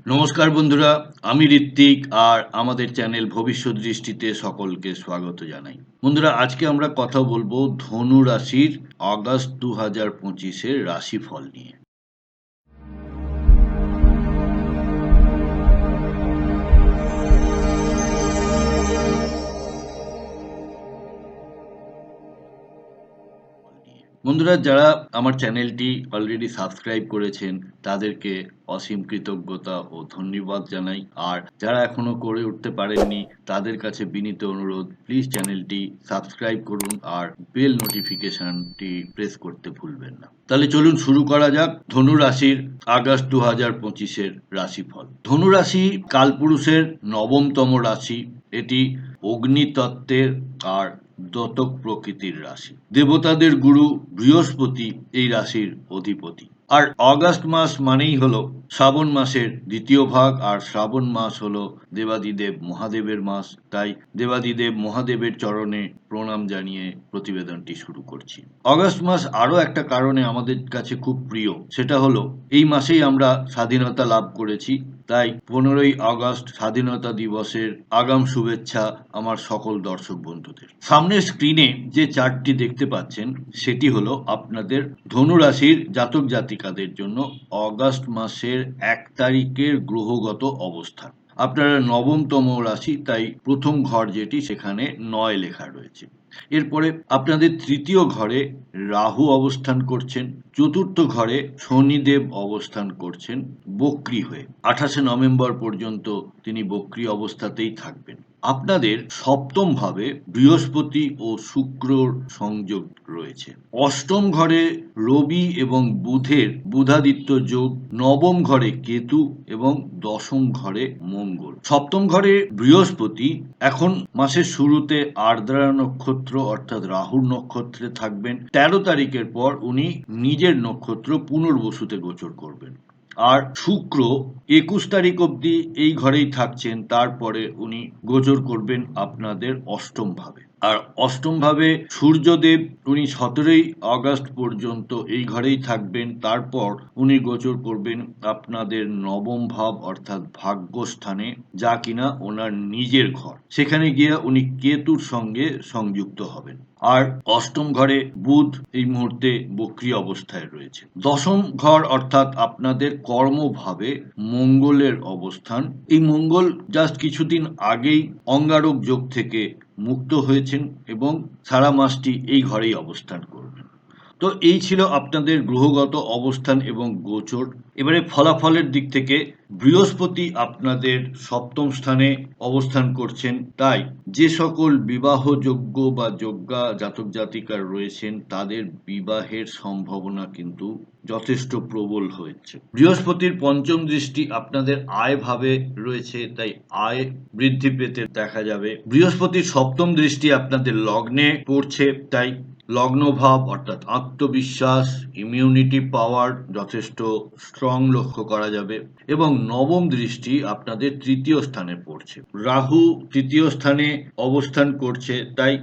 নমস্কার বন্ধুরা, আমি ঋত্বিক আর আমাদের চ্যানেল ভবিষ্যৎ দৃষ্টিতে সকলকে স্বাগত জানাই। বন্ধুরা, আজকে আমরা কথা বলবো ধনু রাশির আগস্ট 2025-এর রাশিফল নিয়ে। বন্ধুরা, যারা আমার চ্যানেলটি অলরেডি সাবস্ক্রাইব করেছেন তাদেরকে অসীম কৃতজ্ঞতা ও ধন্যবাদ জানাই। আর যারা এখনো করে উঠতে পারেননি তাদের কাছে বিনীত অনুরোধ, প্লিজ চ্যানেলটি সাবস্ক্রাইব করুন আর বেল নোটিফিকেশনটি প্রেস করতে ভুলবেন না। তাহলে চলুন শুরু করা যাক ধনু রাশির আগস্ট 2025-এর রাশিফল। ধনু রাশি কালপুরুষের নবমতম রাশি। এটি অগ্নিতত্ত্বের আর দতক প্রকৃতির রাশি। দেবতাদের গুরু বৃহস্পতি এই রাশির অধিপতি। আর অগাস্ট মাস মানেই হলো শ্রাবণ মাসের দ্বিতীয় ভাগ, আর শ্রাবণ মাস হলো দেবাদিদেব মহাদেবের মাস। তাই দেবাদিদেব মহাদেবের চরণে প্রণাম জানিয়ে প্রতিবেদনটি শুরু করছি। অগাস্ট মাস আরো একটা কারণে আমাদের কাছে খুব প্রিয়, সেটা হলো এই মাসেই আমরা স্বাধীনতা লাভ করেছি। তাই 15ই আগস্ট স্বাধীনতা দিবসের আগাম শুভেচ্ছা আমার সকল দর্শক বন্ধুদের। সামনের স্ক্রিনে যে চার্টটি দেখতে পাচ্ছেন সেটি হলো আপনাদের ধনু রাশির জাতক জাতিকাদের জন্য অগাস্ট মাসের 1 তারিখের গ্রহগত অবস্থান। আপনারা নবমতম রাশি, তাই প্রথম ঘর যেটি সেখানে 9 লেখা রয়েছে। এরপরে আপনাদের তৃতীয় ঘরে রাহু অবস্থান করছেন, চতুর্থ ঘরে শনিদেব অবস্থান করছেন বক্রী হয়ে। 28শে নভেম্বর পর্যন্ত তিনি বক্রী অবস্থাতেই থাকবেন। আপনাদের সপ্তম ভাবে বৃহস্পতি ও শুক্রর সংযোগ রয়েছে। অষ্টম ঘরে রবি এবং বুধের বুধাদিত্য যোগ, নবম ঘরে কেতু এবং দশম ঘরে মঙ্গল। সপ্তম ঘরে বৃহস্পতি এখন মাসের শুরুতে আর্দ্রা নক্ষত্র অর্থাৎ রাহুর নক্ষত্রে থাকবেন। 13 তারিখের পর উনি নিজের নক্ষত্র পুনর্বসুতে গোচর করবেন। আর শুক্র 21 তারিখ অবধি এই ঘরেই থাকছেন, তারপরে উনি গোচর করবেন আপনাদের অষ্টম ভাবে। আর অষ্টম ভাবে সূর্যদেব উনি 17ই আগস্ট পর্যন্ত এই ঘরেই থাকবেন, তারপর উনি গোচর করবেন আপনাদের নবম ভাব অর্থাৎ ভাগ্যস্থানে, যা কিনা ওনার নিজের ঘর। সেখানে গিয়ে উনি কেতুর সঙ্গে সংযুক্ত হবেন। আর অষ্টম ঘরে বুধ এই মুহূর্তে বক্রী অবস্থায় রয়েছে। দশম ঘর অর্থাৎ আপনাদের কর্মভাবে মঙ্গলের অবস্থান। এই মঙ্গল জাস্ট কিছুদিন আগেই অঙ্গারক যোগ থেকে মুক্ত হয়েছেন এবং সারা মাসটি এই ঘরেই অবস্থান করবেন। তো এই ছিল আপনাদের গ্রহগত অবস্থান এবং গোচর। এবারে ফলাফলের দিক থেকে বৃহস্পতি আপনাদের সপ্তম স্থানে অবস্থান করছেন, তাই যে সকল বিবাহযোগ্য বা যোগ্যা জাতক জাতিকার রয়েছেন তাদের বিবাহের সম্ভাবনা কিন্তু যথেষ্ট প্রবল হয়েছে। বৃহস্পতির পঞ্চম দৃষ্টি আপনাদের আয় ভাবে রয়েছে, তাই আয় বৃদ্ধি পেতে দেখা যাবে। বৃহস্পতির সপ্তম দৃষ্টি আপনাদের লগ্নে পড়ছে, তাই লগ্নভাব অর্থাৎ আত্মবিশ্বাস, ইমিউনিটি পাওয়ার যথেষ্ট স্ট্রং লক্ষ্য করা যাবে। এবং নবম দৃষ্টি আপনাদের তৃতীয় স্থানে পড়ছে। রাহু তৃতীয় স্থানে অবস্থান করছে, তাই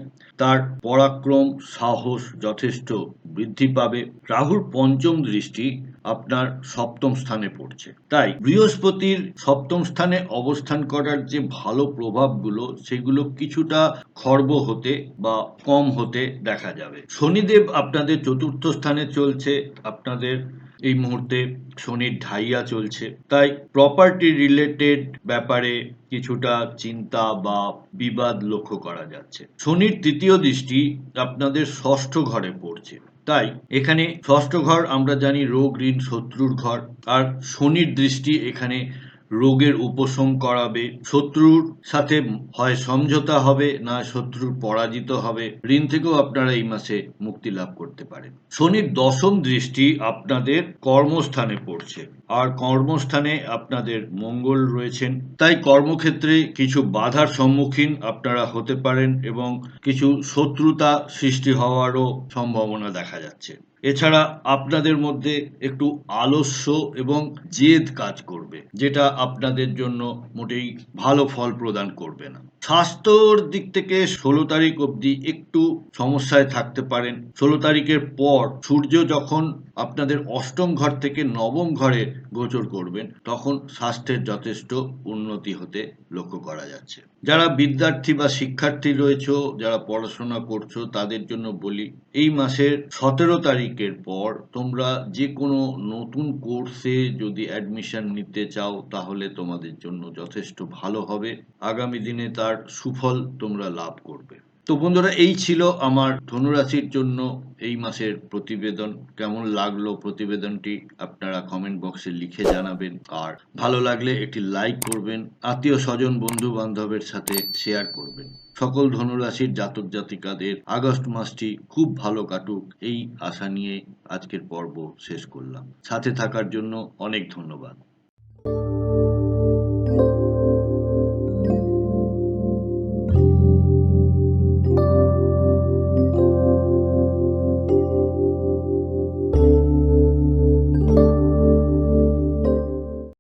তার পরাক্রম সাহস যথেষ্ট বৃদ্ধি পাবে। রাহুর পঞ্চম দৃষ্টি আপনার সপ্তম স্থানে পড়ছে, তাই বৃহস্পতির সপ্তম স্থানে অবস্থান করার যে ভালো প্রভাবগুলো সেগুলো কিছুটা খর্ব হতে বা কম হতে দেখা যাবে। শনিদেব আপনাদের চতুর্থ স্থানে চলছে, আপনাদের এই মুহূর্তে শনির ঢাইয়া চলছে, তাই প্রপার্টি রিলেটেড ব্যাপারে কিছুটা চিন্তা বা বিবাদ লক্ষ্য করা যাচ্ছে। শনির তৃতীয় দৃষ্টি আপনাদের ষষ্ঠ ঘরে পড়ছে, তাই এখানে ষষ্ঠ ঘর আমরা জানি রোগ ঋণ শত্রুর ঘর। আর শনির দৃষ্টি এখানে রোগের উপশম করাবে, শত্রুর সাথে হয় সমঝোতা হবে না শত্রুর পরাজিত হবে, ঋণ থেকেও আপনারা এই মাসে মুক্তি লাভ করতে পারেন। শনির দশম দৃষ্টি আপনাদের কর্মস্থানে পড়ছে, আর কর্মস্থানে আপনাদের মঙ্গল রয়েছেন, তাই কর্মক্ষেত্রে কিছু বাধার সম্মুখীন আপনারা হতে পারেন এবং কিছু শত্রুতা সৃষ্টি হওয়ারও সম্ভাবনা দেখা যাচ্ছে। এছাড়া আপনাদের মধ্যে একটু আলস্য এবং জেদ কাজ করবে, যেটা আপনাদের জন্য মোটেই ভালো ফল প্রদান করবে না। স্বাস্থ্যর দিক থেকে ১৬ তারিখ অবধি একটু সমস্যায় থাকতে পারেন। ১৬ তারিখের পর সূর্য যখন আপনাদের অষ্টম ঘর থেকে নবম ঘরে গোচর করবেন, তখন স্বাস্থ্যের যথেষ্ট উন্নতি হতে লক্ষ্য করা যাচ্ছে। যারা বিদ্যার্থী বা শিক্ষার্থী রয়েছো, যারা পড়াশোনা করছো, তাদের জন্য বলি, এই মাসের ১৭ তারিখের পর তোমরা যেকোনো নতুন কোর্সে যদি অ্যাডমিশন নিতে চাও, তাহলে তোমাদের জন্য যথেষ্ট ভালো হবে। আগামী দিনে তার সুফল তোমরা লাভ করবে। তো বন্ধুরা, এই ছিল আমার ধনুরাশির জন্য এই মাসের প্রতিবেদন। কেমন লাগলো প্রতিবেদনটি আপনারা কমেন্ট বক্সে লিখে জানাবেন। আর ভালো লাগলে একটি লাইক করবেন, আত্মীয় স্বজন বন্ধু বান্ধবের সাথে শেয়ার করবেন। সকল ধনুরাশির জাতক জাতিকাদের আগস্ট মাসটি খুব ভালো কাটুক, এই আশা নিয়ে আজকের পর্ব শেষ করলাম। সাথে থাকার জন্য অনেক ধন্যবাদ।